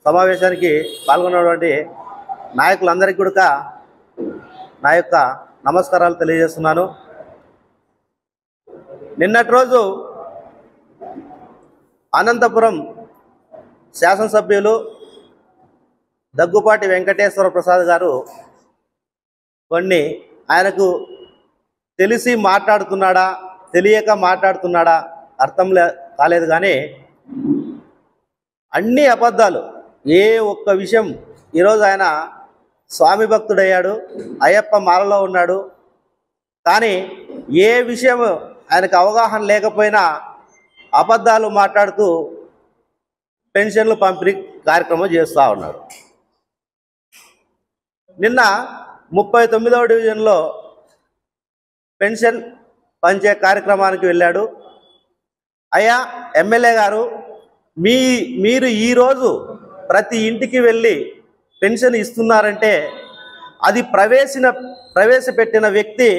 సమావేశానికి పాల్గొన్నటువంటి నాయకులందరికీ కూడా నా యొక్క నమస్కారాలు తెలియజేస్తున్నాను. నిన్నటి రోజు అనంతపురం శాసనసభ్యులు దగ్గుపాటి వెంకటేశ్వర ప్రసాద్ గారు కొన్ని ఆయనకు తెలిసి మాట్లాడుతున్నాడా తెలియక మాట్లాడుతున్నాడా అర్థం కాలేదు, కానీ అన్ని అబద్ధాలు. ఏ ఒక్క విషయం ఈరోజు ఆయన స్వామి భక్తుడయ్యాడు, అయ్యప్ప మాలలో ఉన్నాడు, కానీ ఏ విషయం ఆయనకు అవగాహన లేకపోయినా అబద్ధాలు మాట్లాడుతూ పెన్షన్లు పంపిణీ కార్యక్రమం చేస్తూ ఉన్నాడు. నిన్న 39వ డివిజన్లో పెన్షన్ పంచే కార్యక్రమానికి వెళ్ళాడు. అయ్యా ఎమ్మెల్యే గారు, మీరు ఈరోజు ప్రతి ఇంటికి వెళ్ళి పెన్షన్ ఇస్తున్నారంటే అది ప్రవేశపెట్టిన వ్యక్తి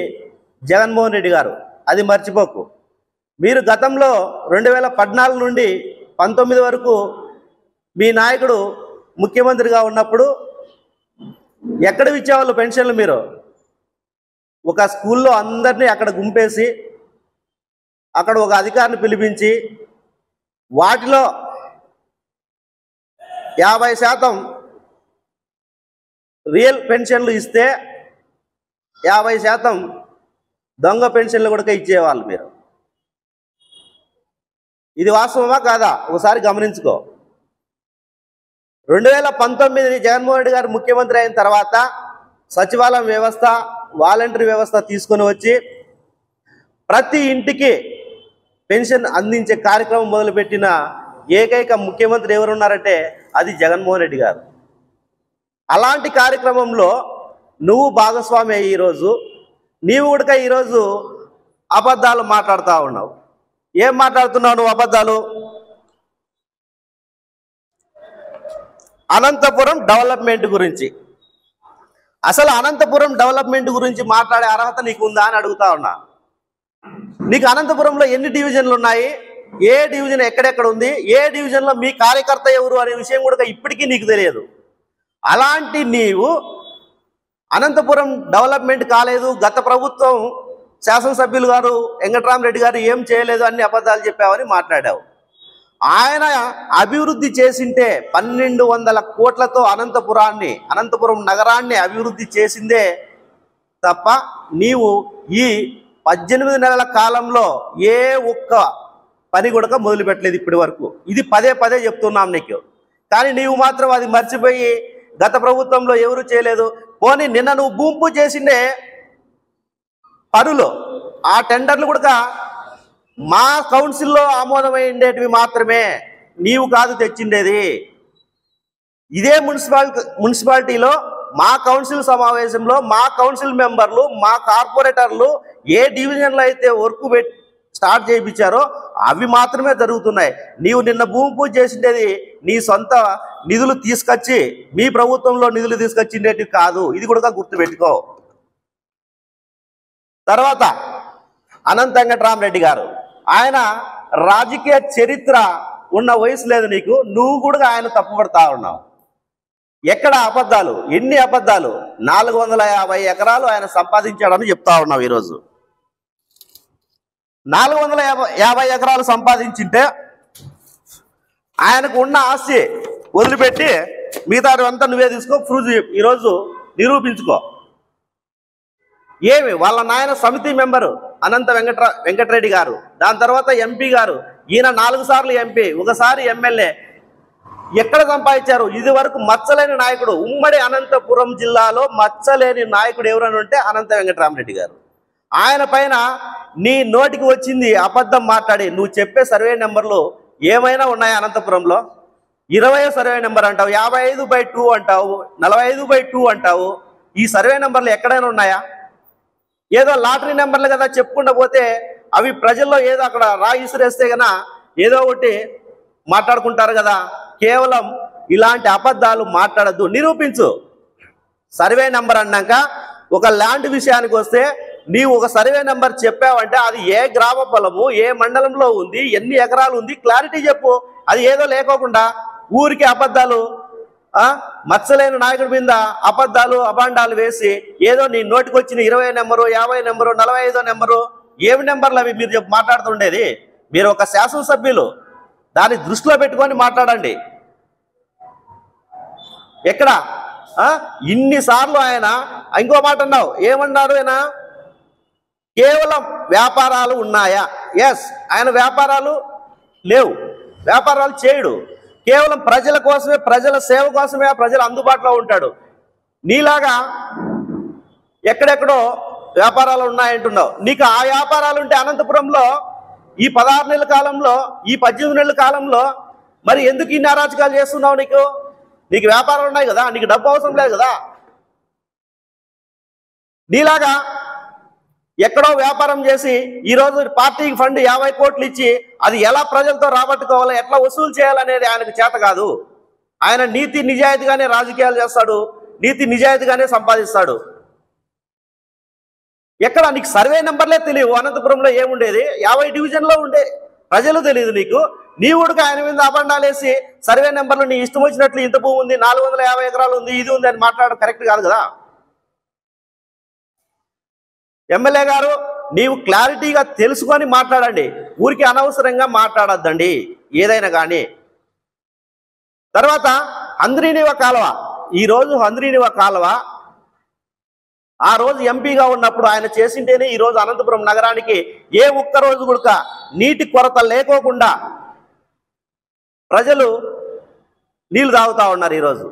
జగన్మోహన్ రెడ్డి గారు, అది మర్చిపోకు. మీరు గతంలో 2014 నుండి 19 వరకు మీ నాయకుడు ముఖ్యమంత్రిగా ఉన్నప్పుడు ఎక్కడ ఇచ్చేవాళ్ళు పెన్షన్లు? మీరు ఒక స్కూల్లో అందరినీ అక్కడ గుంపేసి అక్కడ ఒక అధికారిని పిలిపించి వాటిలో 50% రియల్ పెన్షన్లు ఇస్తే 50% దొంగ పెన్షన్లు కూడా ఇచ్చేవాళ్ళు మీరు. ఇది వాస్తవమా కాదా? ఒకసారి గమనించుకో. 2019 జగన్మోహన్ రెడ్డి గారు ముఖ్యమంత్రి అయిన తర్వాత సచివాలయం వ్యవస్థ, వాలంటరీ వ్యవస్థ తీసుకొని వచ్చి ప్రతి ఇంటికి పెన్షన్ అందించే కార్యక్రమం మొదలుపెట్టిన ఏకైక ముఖ్యమంత్రి ఎవరున్నారంటే అది జగన్మోహన్ రెడ్డి గారు. అలాంటి కార్యక్రమంలో నువ్వు భాగస్వామి అయ్యి ఈరోజు నీవు కూడా ఈరోజు అబద్ధాలు మాట్లాడుతూ ఉన్నావు. ఏం మాట్లాడుతున్నావు నువ్వు అబద్ధాలు? అనంతపురం డెవలప్మెంట్ గురించి, అసలు అనంతపురం డెవలప్మెంట్ గురించి మాట్లాడే అర్హత నీకు ఉందా అని అడుగుతా ఉన్నా. నీకు అనంతపురంలో ఎన్ని డివిజన్లు ఉన్నాయి, ఏ డివిజన్ ఎక్కడెక్కడ ఉంది, ఏ డివిజన్లో మీ కార్యకర్త ఎవరు అనే విషయం కూడా ఇప్పటికీ నీకు తెలియదు. అలాంటి నీవు అనంతపురం డెవలప్మెంట్ కాలేదు, గత ప్రభుత్వం శాసనసభ్యులు గారు వెంకటరామరెడ్డి గారు ఏం చేయలేదు అన్ని అబద్ధాలు చెప్పావని మాట్లాడావు. ఆయన అభివృద్ధి చేసింటే 1200 కోట్లతో అనంతపురం నగరాన్ని అభివృద్ధి చేసిందే తప్ప నీవు ఈ 18 నెలల కాలంలో ఏ ఒక్క పని కూడా మొదలుపెట్టలేదు ఇప్పటి వరకు. ఇది పదే పదే చెప్తున్నాం నీకు, కానీ నీవు మాత్రం అది మర్చిపోయి గత ప్రభుత్వంలో ఎవరు చేయలేదు. పోనీ నిన్న నువ్వు భూమి పూజ చేసిండే పనులు, ఆ టెండర్లు కూడా మా కౌన్సిల్లో ఆమోదమైండేటివి మాత్రమే, నీవు కాదు తెచ్చిండేది. ఇదే మున్సిపాలిటీలో మా కౌన్సిల్ సమావేశంలో మా కౌన్సిల్ మెంబర్లు, మా కార్పొరేటర్లు ఏ డివిజన్లో అయితే వర్క్ స్టార్ట్ చేయించారో అవి మాత్రమే జరుగుతున్నాయి. నీవు నిన్న భూమి పూజ చేసిండేది నీ సొంత నిధులు తీసుకొచ్చి, మీ ప్రభుత్వంలో నిధులు తీసుకొచ్చిండేటివి కాదు. ఇది కూడా గుర్తుపెట్టుకో. తర్వాత అనంత వెంకటరామరెడ్డి గారు, ఆయన రాజకీయ చరిత్ర ఉన్న వయసు లేదు నీకు, నువ్వు కూడా ఆయన తప్పుపడతా ఉన్నావు. ఎక్కడ అబద్ధాలు, ఎన్ని అబద్ధాలు? 450 ఎకరాలు ఆయన సంపాదించాడని చెప్తా ఉన్నావు. ఈరోజు 450 ఎకరాలు సంపాదించింటే ఆయనకు ఉన్న ఆస్తి వదిలిపెట్టి మిగతా అంతా నువ్వే తీసుకో, ప్రూఫ్ ఈరోజు నిరూపించుకో. ఏమి వాళ్ళ నాయన సమితి మెంబరు అనంత వెంకటరెడ్డి గారు, దాని తర్వాత ఎంపీ గారు, ఈయన 4 సార్లు ఎంపీ, ఒకసారి ఎమ్మెల్యే. ఎక్కడ సంపాదించారు? ఇది వరకు మచ్చలేని నాయకుడు, ఉమ్మడి అనంతపురం జిల్లాలో మచ్చలేని నాయకుడు ఎవరని ఉంటే అనంత వెంకటరామరెడ్డి గారు. ఆయన పైన నీ నోటికి వచ్చింది అబద్ధం మాట్లాడి నువ్వు చెప్పే సర్వే నెంబర్లు ఏమైనా ఉన్నాయా అనంతపురంలో? 20 సర్వే నెంబర్ అంటావు, 55/2 అంటావు, 45/2 అంటావు. ఈ సర్వే నెంబర్లు ఎక్కడైనా ఉన్నాయా? ఏదో లాటరీ నెంబర్లు కదా చెప్పుకుంటూ పోతే అవి ప్రజల్లో ఏదో అక్కడ ఇసురేస్తే కన్నా ఏదో ఒకటి మాట్లాడుకుంటారు కదా. కేవలం ఇలాంటి అబద్ధాలు మాట్లాడద్దు, నిరూపించు. సర్వే నెంబర్ అన్నాక ఒక ల్యాండ్ విషయానికి వస్తే నీవు ఒక సర్వే నెంబర్ చెప్పావంటే అది ఏ గ్రామ పొలము, ఏ మండలంలో ఉంది, ఎన్ని ఎకరాలు ఉంది, క్లారిటీ చెప్పు. అది ఏదో లేకోకుండా ఊరికి అబద్ధాలు మచ్చలేని నాయకుడి మీద అబద్ధాలు అభాండాలు వేసి ఏదో నీ నోటికి వచ్చిన 20 నెంబరు 50 నెంబరు 45 నెంబరు ఏమి నెంబర్లు అవి మీరు మాట్లాడుతుండేది? మీరు ఒక శాసనసభ్యులు, దాన్ని దృష్టిలో పెట్టుకొని మాట్లాడండి. ఎక్కడ ఇన్నిసార్లు ఆయన ఇంకో మాట అన్నావు, ఏమన్నారు ఆయన? కేవలం వ్యాపారాలు ఉన్నాయా? ఎస్, ఆయన వ్యాపారాలు లేవు, వ్యాపారాలు చేయడు. కేవలం ప్రజల కోసమే, ప్రజల సేవ కోసమే ప్రజల అందుబాటులో ఉంటాడు. నీలాగా ఎక్కడెక్కడో వ్యాపారాలు ఉన్నాయంటున్నావు. నీకు ఆ వ్యాపారాలు ఉంటే అనంతపురంలో ఈ 16 నెలల కాలంలో, ఈ 18 నెలల కాలంలో మరి ఎందుకు ఇన్ని అరాచకాలు చేస్తున్నావు? నీకు వ్యాపారాలు ఉన్నాయి కదా, నీకు డబ్బు అవసరం లేదు కదా. నీలాగా ఎక్కడో వ్యాపారం చేసి ఈరోజు పార్టీకి ఫండ్ 50 కోట్లు ఇచ్చి అది ఎలా ప్రజలతో రాబట్టుకోవాలో, ఎట్లా వసూలు చేయాలనేది ఆయనకు చేత కాదు. ఆయన నీతి నిజాయితీగానే రాజకీయాలు చేస్తాడు, నీతి నిజాయితీగానే సంపాదిస్తాడు. ఎక్కడ నీకు సర్వే నెంబర్లే తెలియవు. అనంతపురంలో ఏముండేది? 50 డివిజన్లో ఉండే ప్రజలు తెలియదు నీకు. నీ ఊడికి ఆయన మీద అబండాలు వేసి సర్వే నెంబర్లు నీ ఇష్టం వచ్చినట్లు ఇంత భూమి ఉంది, 450 ఎకరాలు ఉంది, ఇది ఉంది అని మాట్లాడడం కరెక్ట్ కాదు కదా. ఎమ్మెల్యే గారు, నీవు క్లారిటీగా తెలుసుకొని మాట్లాడండి, ఊరికి అనవసరంగా మాట్లాడద్దండి ఏదైనా కానీ. తర్వాత హంద్రీనివ కాలువ, ఈరోజు హంద్రీనివ కాలువ ఆ రోజు ఎంపీగా ఉన్నప్పుడు ఆయన చేసింటేనే ఈరోజు అనంతపురం నగరానికి ఏ ఒక్కరోజు కూడా నీటి కొరత లేకోకుండా ప్రజలు నీళ్లు తాగుతా ఉన్నారు ఈరోజు.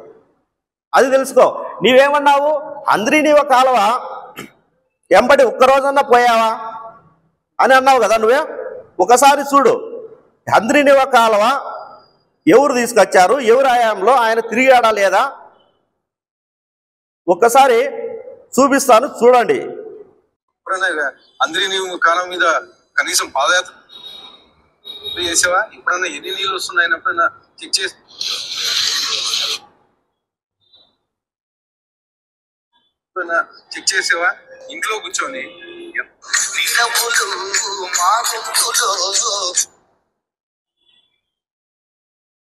అది తెలుసుకో. నీవేమన్నావు? హంద్రీనివ కాలువ ఎంబడి ఒక్కరోజన్నా పోయావా అని అన్నావు కదా నువ్వే. ఒకసారి చూడు, హంద్రీనివ కాలువ ఎవరు తీసుకొచ్చారు, ఎవరు హయాంలో ఆయన తిరిగాడా లేదా ఒక్కసారి చూపిస్తాను, చూడండి. హంద్రీనివ కాలం మీద కనీసం పాదయాత్ర చేసావా? ఎప్పుడన్నా ఎన్ని నీళ్ళు వస్తున్నాయని ఎప్పుడన్నా చెక్ చేసి చేసావా? ఇంట్లో కూర్చొని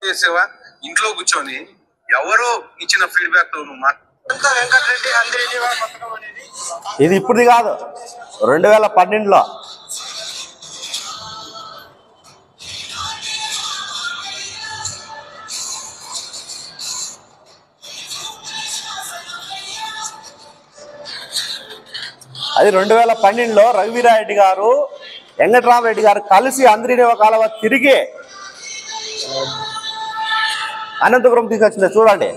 చేసావా? ఇంట్లో కూర్చొని ఎవరో ఇచ్చిన ఫీడ్బ్యాక్ తో నువ్వు వెంకటరెడ్డి హంద్రీనివ పథకం అనేది ఇది ఇప్పుడుది కాదు, 2012లో. అది 2012లో రఘువీరారెడ్డి గారు, వెంకటరామరెడ్డి గారు కలిసి హంద్రీనివ కాలువ తిరిగి అనంతపురం తీసుకొచ్చింది, చూడండి.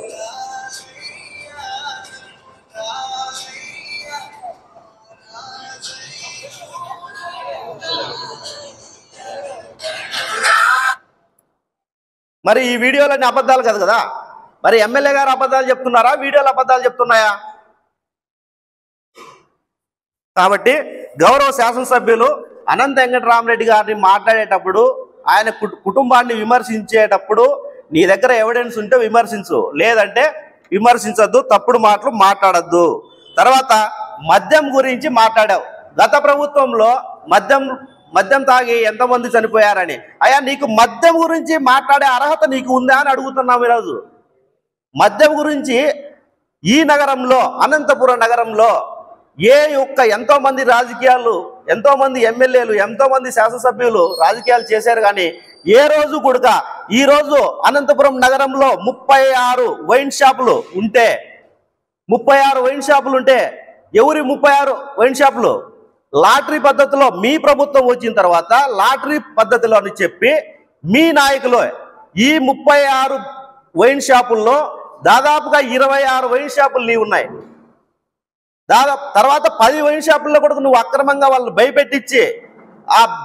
మరి ఈ వీడియోలన్నీ అబద్ధాలు కాదు కదా. మరి ఎమ్మెల్యే గారు అబద్ధాలు చెప్తున్నారా, వీడియోలు అబద్ధాలు చెప్తున్నాయా? కాబట్టి గౌరవ శాసనసభ్యులు అనంత వెంకటరామరెడ్డి గారిని మాట్లాడేటప్పుడు, ఆయన కుటుంబాన్ని విమర్శించేటప్పుడు నీ దగ్గర ఎవిడెన్స్ ఉంటే విమర్శించు, లేదంటే విమర్శించద్దు, తప్పుడు మాటలు మాట్లాడద్దు. తర్వాత మద్యం గురించి మాట్లాడావు. గత ప్రభుత్వంలో మద్యం తాగి ఎంతమంది చనిపోయారని. అయ్యా, నీకు మద్యం గురించి మాట్లాడే అర్హత నీకు ఉందా అని అడుగుతున్నాం ఈరోజు. మద్యం గురించి ఈ నగరంలో, అనంతపురం నగరంలో ఎంతోమంది రాజకీయాలు, ఎంతోమంది ఎమ్మెల్యేలు, ఎంతోమంది శాసనసభ్యులు రాజకీయాలు చేశారు. కానీ ఏ రోజు కూడా ఈరోజు అనంతపురం నగరంలో 36 వైన్ షాపులు ఉంటే, 36 వైన్ షాపులు ఉంటే ఎవరి 36 వైన్ షాపులు? లాటరీ పద్ధతిలో మీ ప్రభుత్వం వచ్చిన తర్వాత లాటరీ పద్ధతిలో అని చెప్పి మీ నాయకులు ఈ 36 వైన్ షాపుల్లో దాదాపుగా 26 వైన్ షాపులు నీ ఉన్నాయి. తర్వాత 10 వైన్ షాపుల్లో కూడా నువ్వు అక్రమంగా వాళ్ళని భయపెట్టించి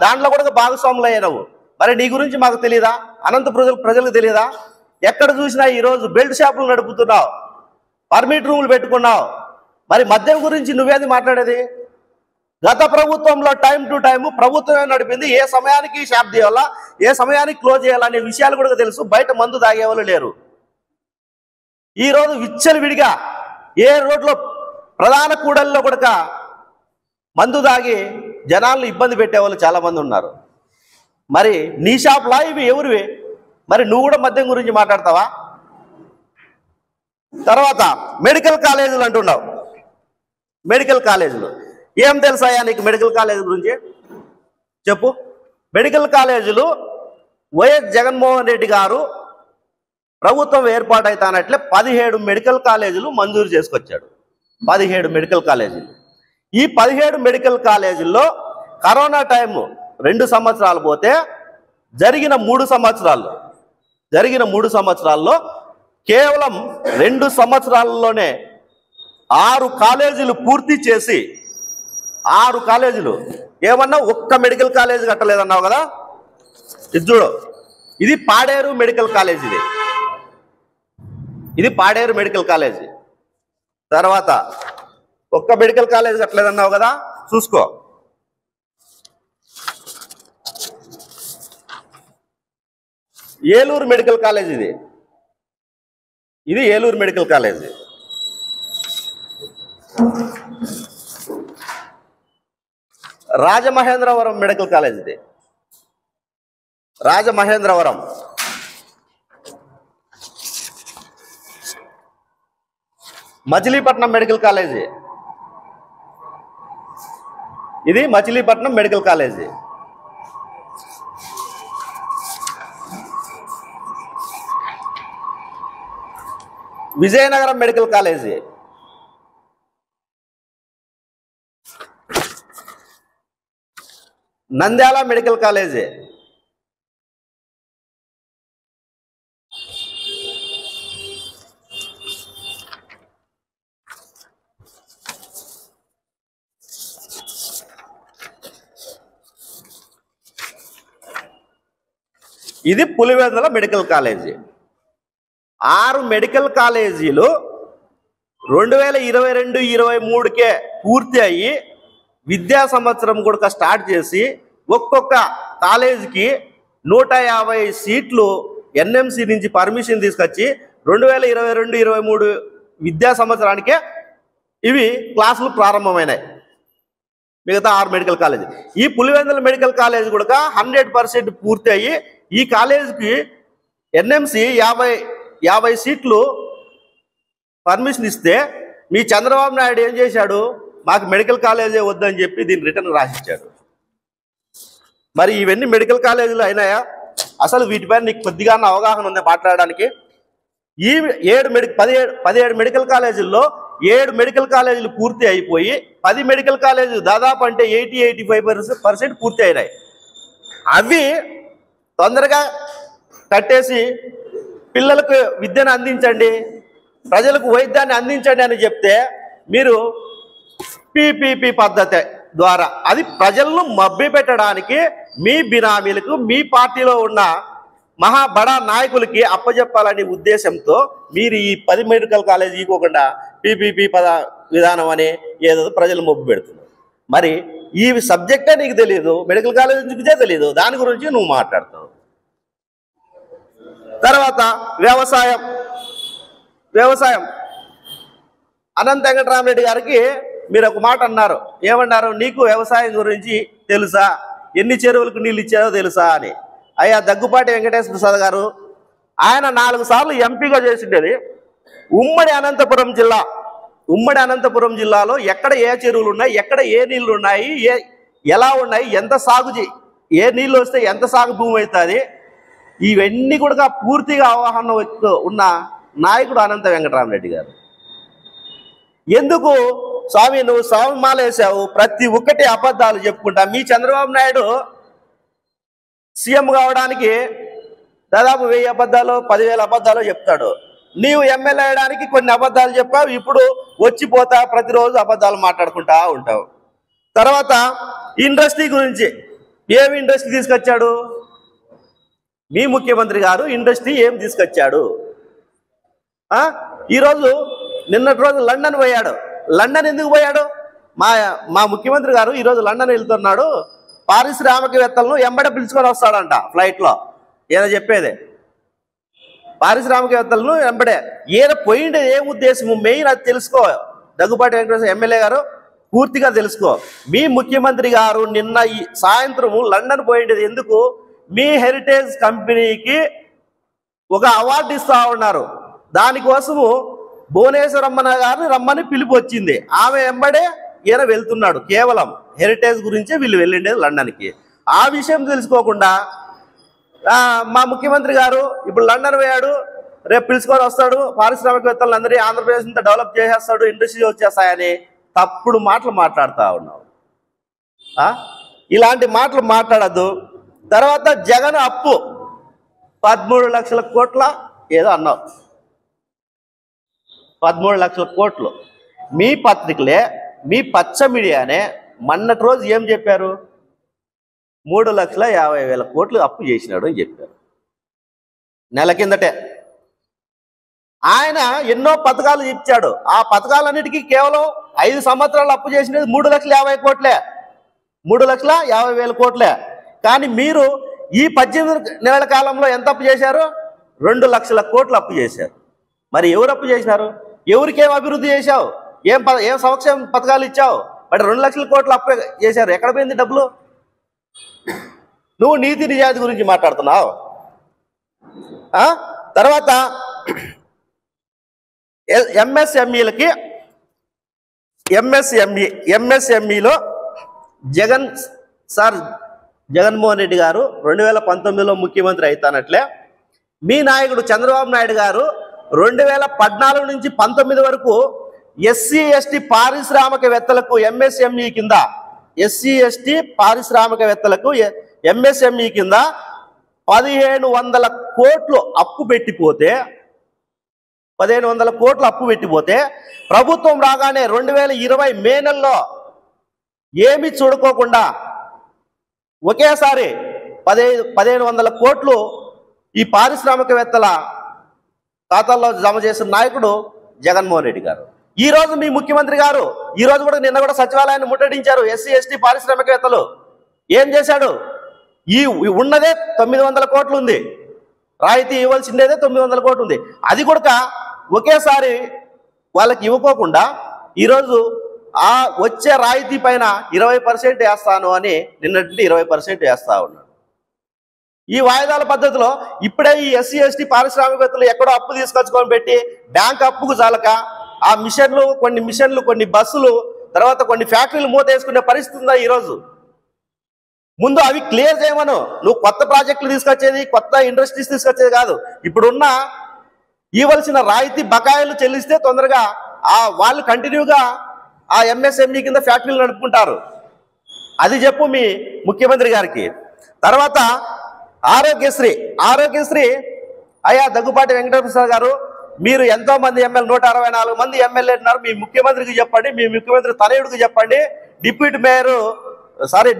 దాంట్లో కూడా భాగస్వాములు అయ్యావు. మరి నీ గురించి మాకు తెలియదా? అనంత ప్రజలకు తెలియదా? ఎక్కడ చూసినా ఈరోజు బెల్ట్ షాపులు నడుపుతున్నావు, పర్మిట్ రూములు పెట్టుకున్నావు. మరి మద్యం గురించి నువ్వేది మాట్లాడేది? గత ప్రభుత్వంలో టైం టు టైం ప్రభుత్వమే నడిపింది. ఏ సమయానికి షాప్ తీయాలా, ఏ సమయానికి క్లోజ్ చేయాలనే విషయాలు కూడా తెలుసు. బయట మందు తాగేవాళ్ళు లేరు. ఈరోజు విచ్చలవిడిగా ఏ రోడ్లో ప్రధాన కూడల్లో కూడా మందు తాగి జనాలను ఇబ్బంది పెట్టేవాళ్ళు చాలామంది ఉన్నారు. మరి నీ షాప్లా ఇవి ఎవరివి? మరి నువ్వు కూడా మద్యం గురించి మాట్లాడతావా? తర్వాత మెడికల్ కాలేజీలు అంటున్నావు. మెడికల్ కాలేజీలు ఏం తెలుసాయా నీకు? మెడికల్ కాలేజీ గురించి చెప్పు. మెడికల్ కాలేజీలు వైఎస్ జగన్మోహన్ రెడ్డి గారు ప్రభుత్వం ఏర్పాటైతానట్లే 17 మెడికల్ కాలేజీలు మంజూరు చేసుకొచ్చాడు. 17 మెడికల్ కాలేజీలు. ఈ 17 మెడికల్ కాలేజీల్లో కరోనా టైం 2 సంవత్సరాలు పోతే జరిగిన 3 సంవత్సరాల్లో కేవలం 2 సంవత్సరాల్లోనే 6 కాలేజీలు పూర్తి చేసి 6 కాలేజీలు ఏమన్నా ఒక్క మెడికల్ కాలేజీ కట్టలేదన్నావు కదా. ఇది చూడు, ఇది పాడేరు మెడికల్ కాలేజీ. ఇది పాడేరు మెడికల్ కాలేజీ. తర్వాత ఒక్క మెడికల్ కాలేజీ కట్టలేదన్నావు కదా, చూసుకో. Eluru medical college. ఇది Eluru medical college. Rajamahendravaram medical college. ఇది రాజమహేంద్రవరం. Machilipatnam medical college. ఇది Machilipatnam medical college. Vizianagaram medical college. Nandyal medical college. ఇది పులివెందుల మెడికల్ కాలేజీ. 6 మెడికల్ కాలేజీలు 2022-23కే పూర్తి అయ్యి విద్యా సంవత్సరం కూడా స్టార్ట్ చేసి ఒక్కొక్క కాలేజీకి 150 సీట్లు ఎన్ఎంసి నుంచి పర్మిషన్ తీసుకొచ్చి 2022-23 విద్యా సంవత్సరానికే ఇవి క్లాసులు ప్రారంభమైనాయి. మిగతా 6 మెడికల్ కాలేజీ. ఈ పులివెందుల మెడికల్ కాలేజీ కూడా 100% పూర్తి అయ్యి ఈ కాలేజీకి ఎన్ఎంసి 50 సీట్లు పర్మిషన్ ఇస్తే మీ చంద్రబాబు నాయుడు ఏం చేశాడు? మాకు మెడికల్ కాలేజే వద్దని చెప్పి దీన్ని రిటర్న్ రాసిచ్చాడు. మరి ఇవన్నీ మెడికల్ కాలేజీలు అయినాయా? అసలు వీటిపైన నీకు కొద్దిగా అవగాహన ఉంది మాట్లాడడానికి? ఈ 17 మెడికల్ కాలేజీల్లో 7 మెడికల్ కాలేజీలు పూర్తి అయిపోయి 10 మెడికల్ కాలేజీలు దాదాపు అంటే 80-85% పూర్తి అయినాయి. అవి తొందరగా కట్టేసి పిల్లలకు విద్యను అందించండి, ప్రజలకు వైద్యాన్ని అందించండి అని చెప్తే మీరు పీపీపీ పద్ధతి ద్వారా అది ప్రజలను మభ్యపెట్టడానికి మీ బినామీలకు మీ పార్టీలో ఉన్న బడా నాయకులకి అప్పచెప్పాలనే ఉద్దేశంతో మీరు ఈ 10 మెడికల్ కాలేజీ ఇవ్వకుండా పీపీపీ విధానం అని ఏదో ప్రజలు మభ్య పెడుతున్నారు. మరి ఈ సబ్జెక్టే నీకు తెలియదు, మెడికల్ కాలేజీ గురించే తెలియదు, దాని గురించి నువ్వు మాట్లాడతావు. తర్వాత వ్యవసాయం. అనంత వెంకటరామరెడ్డి గారికి మీరు ఒక మాట అన్నారు. ఏమన్నారు? నీకు వ్యవసాయం గురించి తెలుసా, ఎన్ని చెరువులకు నీళ్ళు ఇచ్చారో తెలుసా అని. అయ్యా దగ్గుపాటి వెంకటేశ్వర ప్రసాద్ గారు ఆయన 4 సార్లు ఎంపీగా చేసిండేది ఉమ్మడి అనంతపురం జిల్లాలో ఎక్కడ ఏ చెరువులు ఉన్నాయి, ఎక్కడ ఏ నీళ్లు ఉన్నాయి, ఎలా ఉన్నాయి, ఎంత ఏ నీళ్ళు వస్తే ఎంత సాగు భూమి అవుతుంది, ఇవన్నీ కూడా పూర్తిగా అవగాహన ఉన్న నాయకుడు అనంత వెంకటరామరెడ్డి గారు. ఎందుకు స్వామి నువ్వు స్వామి మాలేసావు? ప్రతి ఒక్కటి అబద్ధాలు చెప్పుకుంటా. మీ చంద్రబాబు నాయుడు సీఎం కావడానికి దాదాపు 1000 అబద్ధాలు 10,000 అబద్ధాలు చెప్తాడు. నీవు ఎమ్మెల్యే అయ్యడానికి కొన్ని అబద్ధాలు చెప్పావు. ఇప్పుడు వచ్చిపోతా ప్రతిరోజు అబద్ధాలు మాట్లాడుకుంటా ఉంటావు. తర్వాత ఇండస్ట్రీ గురించి ఏమి ఇండస్ట్రీ తీసుకొచ్చాడు మీ ముఖ్యమంత్రి గారు? ఇండస్ట్రీ ఏం తీసుకొచ్చాడు? ఈరోజు నిన్నటి రోజు లండన్ పోయాడు. లండన్ ఎందుకు పోయాడు? మా ముఖ్యమంత్రి గారు ఈరోజు లండన్ వెళ్తున్నాడు. పారిశ్రామికవేత్తలను ఎంబడే పిలుచుకొని వస్తాడంట ఫ్లైట్లో. ఈయన చెప్పేదే పారిశ్రామికవేత్తలను ఎంబడే. ఈయన పోయిండే ఏ ఉద్దేశము మెయిన్ అది తెలుసుకో. దగ్గుపాటి వెంకటేశ్వర ఎమ్మెల్యే గారు పూర్తిగా తెలుసుకో. మీ ముఖ్యమంత్రి గారు నిన్న సాయంత్రము లండన్ పోయిండేది ఎందుకు? మీ హెరిటేజ్ కంపెనీకి ఒక అవార్డు ఇస్తా ఉన్నారు. దానికోసము భువనేశ్వరమ్మ గారిని రమ్మని పిలుపు వచ్చింది. ఆమె వెంబడే ఈయన వెళ్తున్నాడు. కేవలం హెరిటేజ్ గురించే వీళ్ళు వెళ్ళిండేది లండన్కి. ఆ విషయం తెలుసుకోకుండా మా ముఖ్యమంత్రి గారు ఇప్పుడు లండన్ పోయాడు, రేపు పిలుచుకొని వస్తాడు, పారిశ్రామికవేత్తలను అందరినీ ఆంధ్రప్రదేశ్ అంతా డెవలప్ చేసేస్తాడు, ఇండస్ట్రీ వచ్చేస్తాయని తప్పుడు మాటలు మాట్లాడుతూ ఉన్నావు. ఇలాంటి మాటలు మాట్లాడద్దు. తర్వాత జగన్ అప్పు 13 లక్షల కోట్ల ఏదో అన్నావు. 13 లక్షల కోట్లు. మీ పత్రికలే, మీ పచ్చ మీడియానే మొన్నటి రోజు ఏం చెప్పారు? 3,50,000 కోట్లు అప్పు చేసినాడు అని చెప్పారు. నెల కిందటే ఆయన ఎన్నో పథకాలు ఇచ్చాడు. ఆ పథకాలన్నిటికీ కేవలం 5 సంవత్సరాలు అప్పు చేసినది 3,50,000 కోట్లే, 3,50,000 కోట్లే. కానీ మీరు ఈ 18 నెలల కాలంలో ఎంత అప్పు చేశారు? 2 లక్షల కోట్లు అప్పు చేశారు. మరి ఎవరు అప్పు చేసినారు? ఎవరికేం అభివృద్ధి చేశావు? ఏం సంక్షేమ పథకాలు ఇచ్చావు? మరి 2 లక్షల కోట్లు అప్పు చేశారు. ఎక్కడ పోయింది డబ్బులు? నువ్వు నీతి నిజాయితీ గురించి మాట్లాడుతున్నావు. తర్వాత ఎంఎస్ఎంఈలో జగన్మోహన్ రెడ్డి గారు 2019లో ముఖ్యమంత్రి అవుతానట్లే మీ నాయకుడు చంద్రబాబు నాయుడు గారు 2014 నుంచి 19 వరకు ఎస్సీ ఎస్టీ పారిశ్రామికవేత్తలకు ఎంఎస్ఎంఈ కింద ఎంఎస్ఎంఈ కింద 1,500 కోట్లు అప్పు పెట్టిపోతే 1,500 కోట్లు అప్పు పెట్టిపోతే ప్రభుత్వం రాగానే 2020 మే నెలలో ఏమి చూడుకోకుండా ఒకేసారి 1,500 కోట్లు ఈ పారిశ్రామికవేత్తల ఖాతాల్లో జమ చేసిన నాయకుడు జగన్మోహన్ రెడ్డి గారు. ఈ రోజు మీ ముఖ్యమంత్రి గారు నిన్న కూడా సచివాలయాన్ని ముట్టడించారు. ఎస్సీ ఎస్టీ పారిశ్రామికవేత్తలు ఏం చేశాడు? ఈ ఉన్నదే 900 కోట్లు ఉంది, రాయితీ ఇవ్వాల్సిందేదే 900 కోట్లు ఉంది. అది కూడా ఒకేసారి వాళ్ళకి ఇవ్వకోకుండా ఈరోజు ఆ వచ్చే రాయితీ పైన 20% వేస్తాను అని నిన్నటి 20% వేస్తా ఉన్నాడు. ఈ వాయిదాల పద్ధతిలో ఇప్పుడే ఈ ఎస్సీ ఎస్టీ పారిశ్రామికవేత్తలు ఎక్కడో అప్పు తీసుకొచ్చుకొని పెట్టి బ్యాంక్ అప్పుకు చాలక ఆ కొన్ని మిషన్లు కొన్ని బస్సులు తర్వాత కొన్ని ఫ్యాక్టరీలు మూతేసుకునే పరిస్థితి ఉందా ఈరోజు? ముందు అవి క్లియర్ చేయమను. నువ్వు కొత్త ప్రాజెక్టులు తీసుకొచ్చేది, కొత్త ఇండస్ట్రీస్ తీసుకొచ్చేది కాదు. ఇప్పుడున్న ఇవ్వాల్సిన రాయితీ బకాయిలు చెల్లిస్తే తొందరగా వాళ్ళు కంటిన్యూగా ఆ ఎంఎస్ఎంఈ కింద ఫ్యాక్టరీలు నడుపుకుంటారు. అది చెప్పు మీ ముఖ్యమంత్రి గారికి. తర్వాత ఆరోగ్యశ్రీ అయ్యా దగ్గుపాటి వెంకటేశ్వర గారు, మీరు ఎంతో మంది ఎమ్మెల్యే 164 మంది ఎమ్మెల్యే ఉన్నారు. మీ ముఖ్యమంత్రికి చెప్పండి, మీ ముఖ్యమంత్రి తనయుడికి చెప్పండి,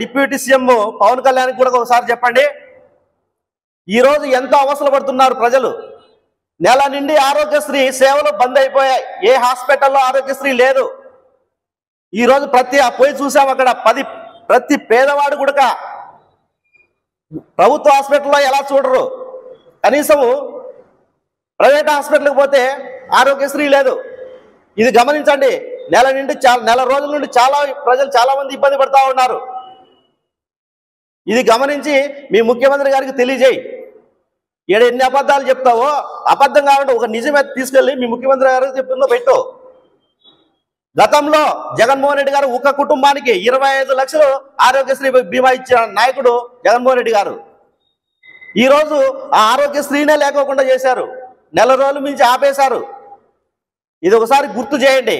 డిప్యూటీ సీఎం పవన్ కళ్యాణ్కి కూడా ఒకసారి చెప్పండి. ఈరోజు ఎంతో అవసరం పడుతున్నారు ప్రజలు. నెల నుండి ఆరోగ్యశ్రీ సేవలు బంద్ అయిపోయాయి. ఏ హాస్పిటల్లో ఆరోగ్యశ్రీ లేదు. ఈరోజు పోయి చూసాం అక్కడ ప్రతి పేదవాడు కూడా ప్రభుత్వ హాస్పిటల్లో ఎలా చూడరు, కనీసము ప్రైవేట్ హాస్పిటల్కి పోతే ఆరోగ్యశ్రీ లేదు. ఇది గమనించండి. నెల రోజుల నుండి ప్రజలు చాలా మంది ఇబ్బంది పడతా ఉన్నారు. ఇది గమనించి మీ ముఖ్యమంత్రి గారికి తెలియజేయి. ఎన్ని అబద్ధాలు చెప్తావో, అబద్ధం కావాలంటే ఒక నిజమే తీసుకెళ్ళి మీ ముఖ్యమంత్రి గారికి చెప్పిందో పెట్టు. గతంలో జగన్మోహన్ రెడ్డి గారు ఒక కుటుంబానికి 25 లక్షలు ఆరోగ్యశ్రీ బీమా ఇచ్చిన నాయకుడు జగన్మోహన్ రెడ్డి గారు. ఈరోజు ఆ ఆరోగ్యశ్రీనే లేకోకుండా చేశారు. నెల రోజుల నుంచి ఆపేశారు. ఇది ఒకసారి గుర్తు చేయండి.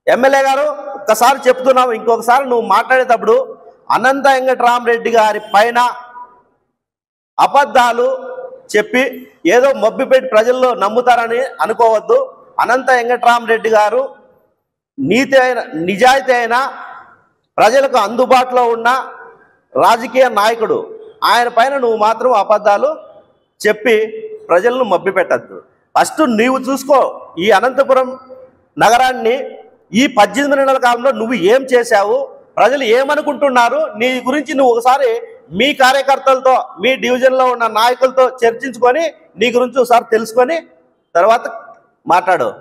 ఎమ్మెల్యే గారు ఒక్కసారి చెప్తున్నావు, ఇంకొకసారి నువ్వు మాట్లాడేటప్పుడు అనంత వెంకటరామరెడ్డి గారి పైన అబద్ధాలు చెప్పి ఏదో మభ్యపెట్టి ప్రజల్లో నమ్ముతారని అనుకోవద్దు. అనంత వెంకటరామరెడ్డి గారు నిజాయితీ అయిన ప్రజలకు అందుబాటులో ఉన్న రాజకీయ నాయకుడు. ఆయన పైన నువ్వు మాత్రం అబద్ధాలు చెప్పి ప్రజలను మభ్యపెట్టద్దు. ఫస్ట్ నీవు చూసుకో, ఈ అనంతపురం నగరాన్ని ఈ 18 నెలల కాలంలో నువ్వు ఏం చేశావు, ప్రజలు ఏమనుకుంటున్నారు, నీ గురించి నువ్వు ఒకసారి మీ కార్యకర్తలతో, మీ డివిజన్లో ఉన్న నాయకులతో చర్చించుకొని నీ గురించి ఒకసారి తెలుసుకొని తర్వాత మాట్లాడు.